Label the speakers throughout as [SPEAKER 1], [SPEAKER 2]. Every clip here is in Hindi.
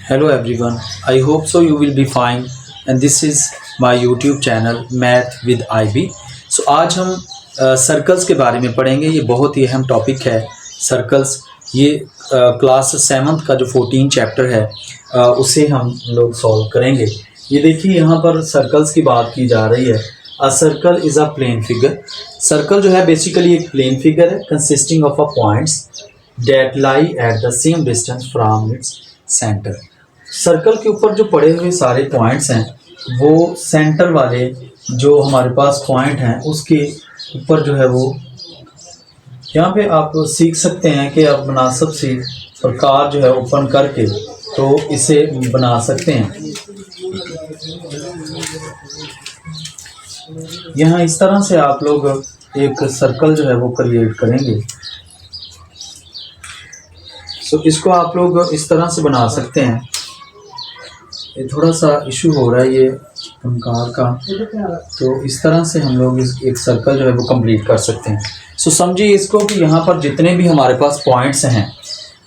[SPEAKER 1] Hello everyone, I hope so you will be fine and this is my YouTube channel Math with IB। So आज हम सर्कल्स के बारे में पढ़ेंगे। ये बहुत ही अहम टॉपिक है सर्कल्स। ये क्लास 7th का जो 14 चैप्टर है उसे हम लोग सॉल्व करेंगे। ये देखिए यहाँ पर सर्कल्स की बात की जा रही है। A circle is a plane figure. Circle जो है बेसिकली एक प्लेन फिगर है consisting of a points that lie at the same distance from its centre. Circle के ऊपर जो पड़े हुए सारे पॉइंट्स हैं वो सेंटर वाले जो हमारे पास पॉइंट हैं उसके ऊपर जो है वो यहाँ पे आप सीख सकते हैं कि आप मुनासिब सी प्रकार जो है ओपन करके तो इसे बना सकते हैं। यहाँ इस तरह से आप लोग एक सर्कल जो है वो क्रिएट करेंगे। सो इसको आप लोग इस तरह से बना सकते हैं। ये थोड़ा सा इशू हो रहा है ये पंकार का, तो इस तरह से हम लोग एक सर्कल जो है वो कंप्लीट कर सकते हैं। सो समझिए इसको कि यहाँ पर जितने भी हमारे पास पॉइंट्स हैं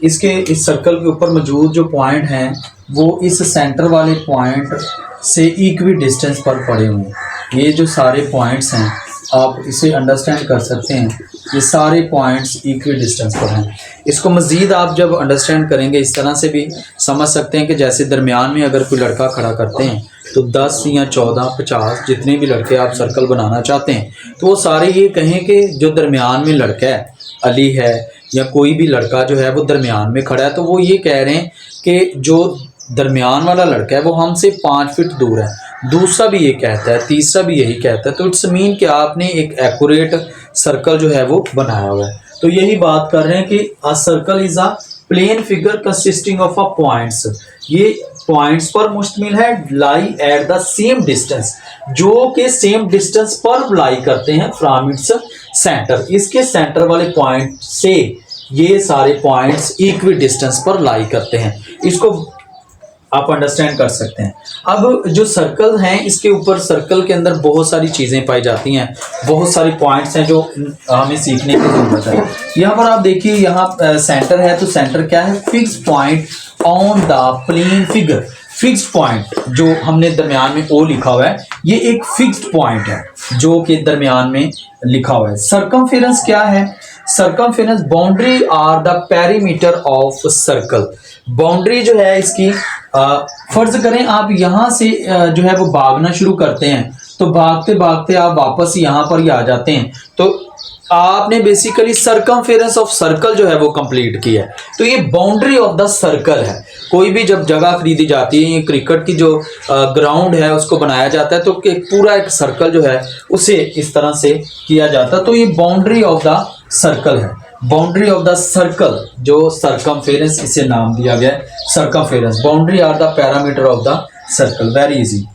[SPEAKER 1] इस सर्कल के ऊपर मौजूद जो पॉइंट हैं वो इस सेंटर वाले पॉइंट से इक्वी डिस्टेंस पर पड़े हुए हैं। ये जो सारे पॉइंट्स हैं आप इसे अंडरस्टैंड कर सकते हैं, ये सारे पॉइंट्स इक्वी डिस्टेंस पर हैं। इसको मज़ीद आप जब अंडरस्टैंड करेंगे इस तरह से भी समझ सकते हैं कि जैसे दरमियान में अगर कोई लड़का खड़ा करते हैं तो 10 या 14, 50 जितने भी लड़के आप सर्कल बनाना चाहते हैं तो वो सारे ये कहें कि जो दरमियान में लड़का है, अली है या कोई भी लड़का जो है वो दरमियान में खड़ा है, तो वो ये कह रहे हैं कि जो दरमियान वाला लड़का है वो हमसे 5 फीट दूर है। दूसरा भी ये कहता है, तीसरा भी यही कहता है। तो इट्स मीन कि आपने एक एक्यूरेट सर्कल जो है वो बनाया हुआ है। तो यही बात कर रहे हैं कि a circle is a plane figure consisting of a points. ये पॉइंट्स पर मुश्तमिल है, lie at the same distance, जो कि सेम डिस्टेंस पर लाई करते हैं फ्रॉम इट्स सेंटर। इसके सेंटर वाले पॉइंट से ये सारे पॉइंट्स इक्वी डिस्टेंस पर लाई करते हैं। इसको आप अंडरस्टैंड कर सकते हैं। अब जो सर्कल हैं इसके ऊपर सर्कल के अंदर बहुत सारी चीज़ें पाई जाती हैं, बहुत सारी पॉइंट्स हैं जो हमें सीखने की ज़रूरत है। यहाँ पर आप देखिए, यहाँ सेंटर है तो सेंटर क्या है? Fix point on the plane figure. Fixed point जो हमने दरमियान में ओ लिखा हुआ है ये एक फिक्स्ड पॉइंट है जो कि दरमियान में लिखा हुआ है। सर्कमफेरेंस क्या है? Circumference boundary are the perimeter of circle. Boundary जो है इसकी फर्ज करें आप यहाँ से जो है वो भागना शुरू करते हैं तो भागते भागते आप वापस यहाँ पर ही आ जाते हैं, तो आपने बेसिकली सर्कमफेरेंस ऑफ सर्कल जो है वो कंप्लीट किया है। तो ये बाउंड्री ऑफ द सर्कल है। कोई भी जब जगह खरीदी जाती है, ये क्रिकेट की जो ग्राउंड है उसको बनाया जाता है तो पूरा एक सर्कल जो है उसे इस तरह से किया जाता है। तो ये बाउंड्री ऑफ द सर्कल है। बाउंड्री ऑफ द सर्कल जो सर्कमफेरेंस इसे नाम दिया गया है circumference. Boundary are the parameter of the circle. Very easy.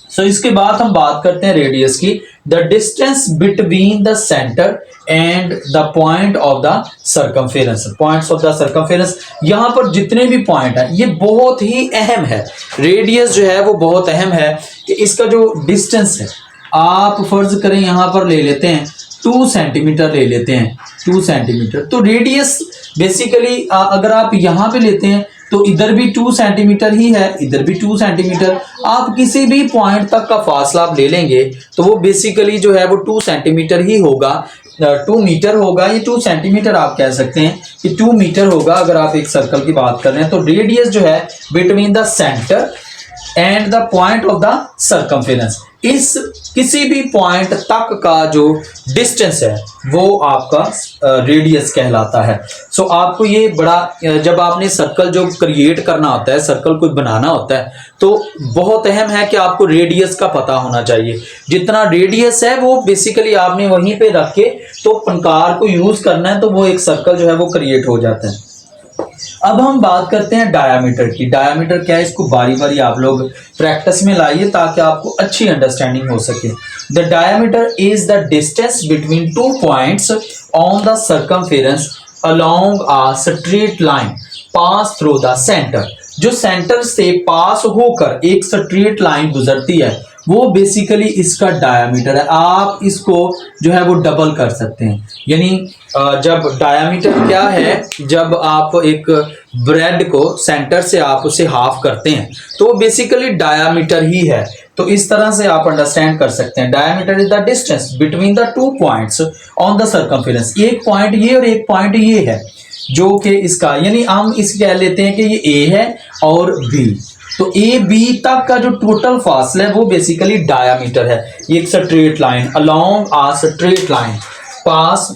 [SPEAKER 1] So इसके बाद हम बात करते हैं रेडियस की। The distance between the centre and the point of the circumference. Points of the circumference, यहाँ पर जितने भी पॉइंट हैं ये बहुत ही अहम है। रेडियस जो है वो बहुत अहम है कि इसका जो डिस्टेंस है, आप फर्ज करें यहाँ पर ले लेते हैं 2 सेंटीमीटर ले लेते हैं, 2 सेंटीमीटर। तो रेडियस बेसिकली अगर आप यहाँ पे लेते हैं तो इधर भी 2 सेंटीमीटर ही है, इधर भी 2 सेंटीमीटर। आप किसी भी पॉइंट तक का फासला आप ले लेंगे तो वो बेसिकली जो है वो 2 सेंटीमीटर ही होगा। 2 मीटर होगा, ये 2 सेंटीमीटर आप कह सकते हैं कि 2 मीटर होगा अगर आप एक सर्कल की बात कर रहे हैं। तो रेडियस जो है between the centre and the point of the circumference, इस किसी भी पॉइंट तक का जो डिस्टेंस है वो आपका रेडियस कहलाता है। सो आपको ये बड़ा, जब आपने सर्कल जो क्रिएट करना होता है, सर्कल को बनाना होता है, तो बहुत अहम है कि आपको रेडियस का पता होना चाहिए। जितना रेडियस है वो बेसिकली आपने वहीं पे रख के तो पंकार को यूज करना है तो वो एक सर्कल जो है वो क्रिएट हो जाता है। अब हम बात करते हैं डायामीटर की। डायामीटर क्या है, इसको बारी बारी आप लोग प्रैक्टिस में लाइए ताकि आपको अच्छी अंडरस्टैंडिंग हो सके। The diameter is the distance between 2 points on the circumference along a straight line pass through the centre. जो सेंटर से पास होकर एक स्ट्रेट लाइन गुजरती है वो बेसिकली इसका डायामीटर है। आप इसको जो है वो डबल कर सकते हैं, यानी जब डायामीटर क्या है, जब आप एक ब्रेड को सेंटर से आप उसे हाफ करते हैं तो वो बेसिकली डायामीटर ही है। तो इस तरह से आप अंडरस्टैंड कर सकते हैं, diameter is the distance between the two points on the circumference. एक पॉइंट ये और एक पॉइंट ये है जो कि इसका, यानी हम इस कह लेते हैं कि ये ए है और बी, तो ए बी तक का जो टोटल फासला है वो बेसिकली डायामीटर है। ये एक straight line along uh straight line pass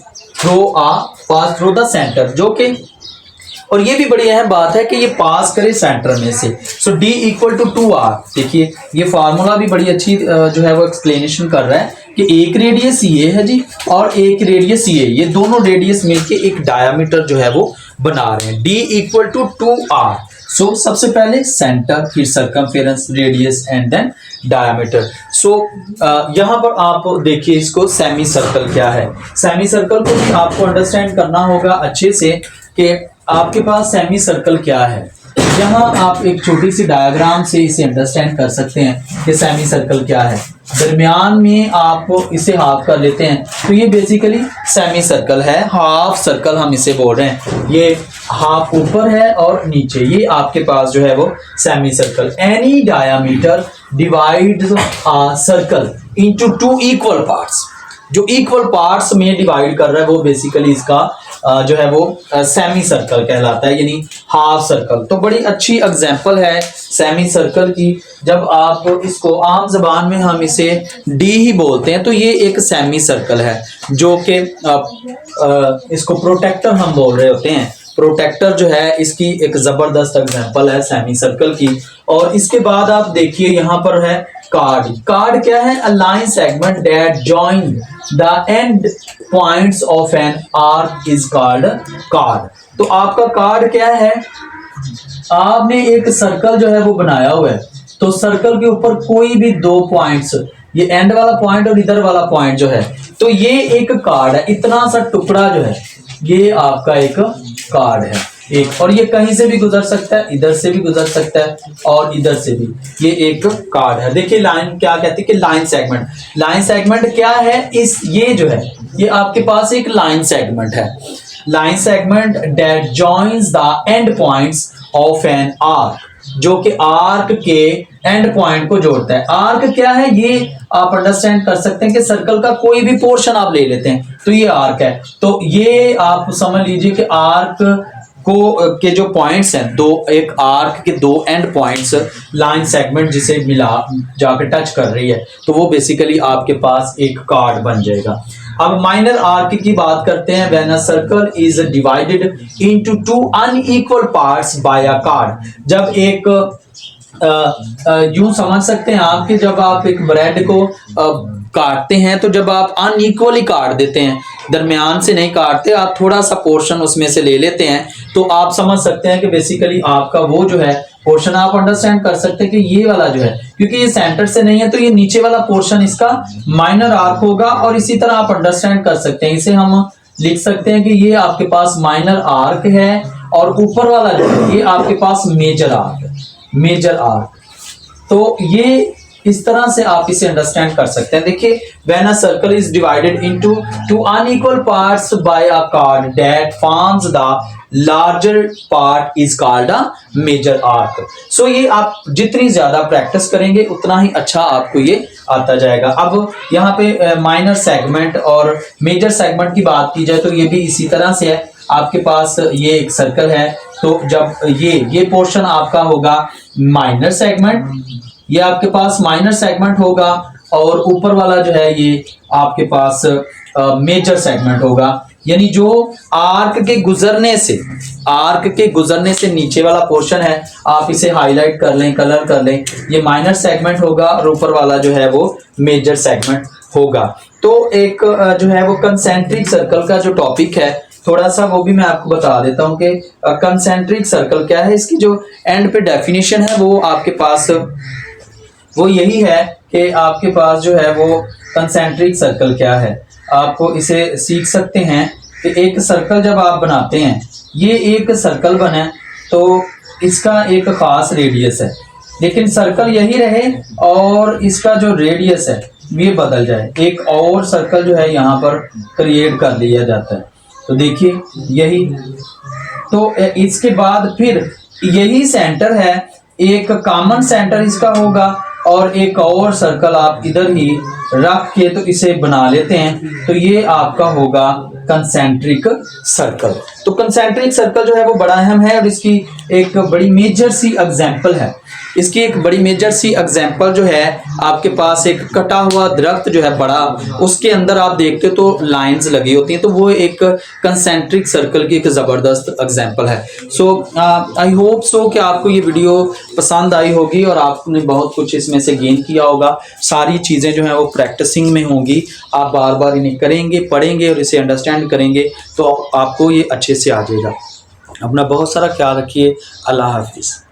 [SPEAKER 1] through the centre, जो कि, और ये भी बड़ी अहम बात है कि ये पास करे सेंटर में से। सो D इक्वल टू 2R। देखिए ये फार्मूला भी बड़ी अच्छी जो है वो एक्सप्लेनेशन कर रहा है कि एक रेडियस ये है जी और एक रेडियस ये दोनों रेडियस मिलके एक डायामीटर जो है वो बना रहे हैं। D equal to 2R। सो सबसे पहले सेंटर, फिर circumference, radius and then diameter. So यहाँ पर आप देखिए इसको सेमी सर्कल क्या है। सेमी सर्कल को भी आपको अंडरस्टैंड करना होगा अच्छे से कि आपके पास सेमी सर्कल क्या है। यहाँ आप एक छोटी सी डायग्राम से इसे अंडरस्टैंड कर सकते हैं कि सेमी सर्कल क्या है। दरमियान में आप इसे हाफ कर लेते हैं तो ये बेसिकली सेमी सर्कल है, हाफ सर्कल हम इसे बोल रहे हैं। ये हाफ ऊपर है और नीचे, ये आपके पास जो है वो semi circle. Any diameter divides a circle into two equal parts. जो इक्वल पार्ट्स में डिवाइड कर रहा है वो बेसिकली इसका जो है वो सेमी सर्कल कहलाता है, यानी हाफ सर्कल। तो बड़ी अच्छी एग्जांपल है सेमी सर्कल की। जब आप इसको आम जबान में हम इसे डी ही बोलते हैं तो ये एक सेमी सर्कल है, जो कि इसको प्रोटेक्टर हम बोल रहे होते हैं। प्रोटेक्टर जो है इसकी एक जबरदस्त एग्जांपल है सेमी सर्कल की। और इसके बाद आप देखिए यहाँ पर है कार्ड। कार्ड क्या है? A line segment that join the end points of an arc is called card. तो आपका कार्ड क्या है? आपने एक सर्कल जो है वो बनाया हुआ है, तो सर्कल के ऊपर कोई भी दो पॉइंट्स, ये एंड वाला पॉइंट और इधर वाला पॉइंट जो है, तो ये एक कार्ड है। इतना सा टुकड़ा जो है ये आपका एक कार्ड है एक, और ये कहीं से भी गुजर सकता है, इधर से भी गुजर सकता है और इधर से भी। ये एक कार्ड है। देखिए लाइन क्या कहती है कि लाइन सेगमेंट। लाइन सेगमेंट क्या है? इस ये जो है ये आपके पास एक लाइन सेगमेंट है। Line segment that joins the end points of an arc, जो कि आर्क के एंड पॉइंट को जोड़ता है। आर्क क्या है? ये आप अंडरस्टैंड कर सकते हैं कि सर्कल का कोई भी पोर्शन आप ले लेते हैं तो ये आर्क है। तो ये आप समझ लीजिए कि आर्क को के जो पॉइंट्स हैं, दो, एक आर्क के दो एंड पॉइंट्स लाइन सेगमेंट जिसे मिला जाकर टच कर रही है, तो वो बेसिकली आपके पास एक कार्ड बन जाएगा। अब माइनर आर्क की बात करते हैं। When a circle is divided into two unequal parts by a card. जब एक यूं समझ सकते हैं आप कि जब आप एक ब्रेड को काटते हैं तो जब आप अनइक्वली काट देते हैं, दरमियान से नहीं काटते, आप थोड़ा सा पोर्शन उसमें से ले लेते हैं, तो आप समझ सकते हैं कि बेसिकली आपका वो जो है पोर्शन, आप अंडरस्टैंड कर सकते हैं कि ये वाला जो है, क्योंकि ये सेंटर से नहीं है तो ये नीचे वाला पोर्शन इसका माइनर आर्क होगा। और इसी तरह आप अंडरस्टैंड कर सकते हैं, इसे हम लिख सकते हैं कि ये आपके पास माइनर आर्क है और ऊपर वाला जो है ये आपके पास मेजर आर्क है, मेजर आर्क। तो ये इस तरह से आप इसे अंडरस्टैंड कर सकते हैं। देखिए when a circle is divided into two unequal parts by a chord that forms the larger part is called a major arc. So ये आप जितनी ज्यादा प्रैक्टिस करेंगे उतना ही अच्छा आपको ये आता जाएगा। अब यहाँ पे माइनर सेगमेंट और मेजर सेगमेंट की बात की जाए तो ये भी इसी तरह से है। आपके पास ये एक सर्कल है, तो जब ये पोर्शन आपका होगा माइनर सेगमेंट, ये आपके पास माइनर सेगमेंट होगा, और ऊपर वाला जो है ये आपके पास मेजर सेगमेंट होगा। यानी जो आर्क के गुजरने से नीचे वाला पोर्शन है, आप इसे हाईलाइट कर लें, कलर कर लें, ये माइनर सेगमेंट होगा और ऊपर वाला जो है वो मेजर सेगमेंट होगा। तो एक जो है वो कंसेंट्रिक सर्कल का जो टॉपिक है, थोड़ा सा वो भी मैं आपको बता देता हूँ कि कंसेंट्रिक सर्कल क्या है। इसकी जो एंड पे डेफिनेशन है वो आपके पास वो यही है कि आपके पास जो है वो कंसेंट्रिक सर्कल क्या है, आपको इसे सीख सकते हैं कि एक सर्कल जब आप बनाते हैं, ये एक सर्कल बना तो इसका एक खास रेडियस है। लेकिन सर्कल यही रहे और इसका जो रेडियस है ये बदल जाए, एक और सर्कल जो है यहाँ पर क्रिएट कर लिया जाता है। तो देखिए यही, तो इसके बाद फिर यही सेंटर है, एक कॉमन सेंटर इसका होगा और एक और सर्कल आप इधर ही रख के तो इसे बना लेते हैं, तो ये आपका होगा कंसेंट्रिक सर्कल। तो कंसेंट्रिक सर्कल जो है वो बड़ा अहम है और इसकी एक बड़ी मेजर सी एग्जांपल है, इसकी एक बड़ी मेजर सी एग्जांपल जो है आपके पास एक कटा हुआ दरख्त जो है बड़ा, उसके अंदर आप देखते हो तो लाइंस लगी होती हैं, तो वो एक कंसेंट्रिक सर्कल की एक ज़बरदस्त एग्जांपल है। सो आई होप सो कि आपको ये वीडियो पसंद आई होगी और आपने बहुत कुछ इसमें से गेन किया होगा। सारी चीज़ें जो हैं वो प्रैक्टिसिंग में होंगी, आप बार बार इन्हें करेंगे, पढ़ेंगे और इसे अंडरस्टैंड करेंगे तो आपको ये अच्छे से आ जाएगा। अपना बहुत सारा ख्याल रखिए। अल्लाह हाफिज़।